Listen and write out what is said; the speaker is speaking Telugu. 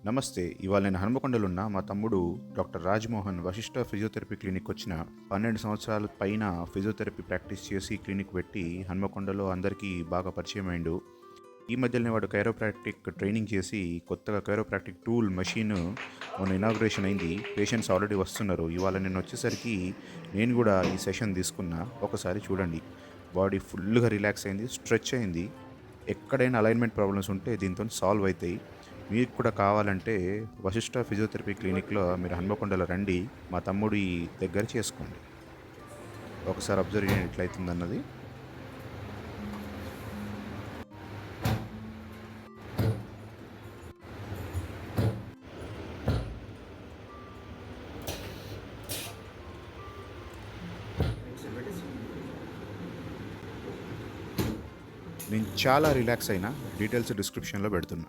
నమస్తే. ఇవాళ నేను హన్మకొండలో ఉన్న మా తమ్ముడు doctor Rajmohan Vasishta physiotherapy clinic వచ్చిన 12 సంవత్సరాల పైన ఫిజియోథెరపీ ప్రాక్టీస్ చేసి క్లినిక్ పెట్టి హన్మకొండలో అందరికీ బాగా పరిచయమైండు. ఈ మధ్యలోనే వాడు కైరోప్రాక్టిక్ ట్రైనింగ్ చేసి కొత్తగా కైరోప్రాక్టిక్ టూల్ మెషిన్ మొన్న ఇనాగ్రేషన్ అయింది. పేషెంట్స్ ఆల్రెడీ వస్తున్నారు. ఇవాళ నేను వచ్చేసరికి నేను కూడా ఈ సెషన్ తీసుకున్నా. ఒకసారి చూడండి. బాడీ ఫుల్గా రిలాక్స్ అయింది, స్ట్రెచ్ అయింది. ఎక్కడైనా అలైన్మెంట్ ప్రాబ్లమ్స్ ఉంటే దీంతో సాల్వ్ అవుతాయి. మీకు కూడా కావాలంటే వశిష్ట ఫిజియోథెరపీ క్లినిక్లో మీరు హన్మకొండలో రండి. మా తమ్ముడి దగ్గర చేసుకోండి. ఒకసారి అబ్జర్వ్ చేయండి ఎట్లయితుంది అన్నది. నేను చాలా రిలాక్స్ అయినా. డీటెయిల్స్ డిస్క్రిప్షన్లో పెడుతున్నా.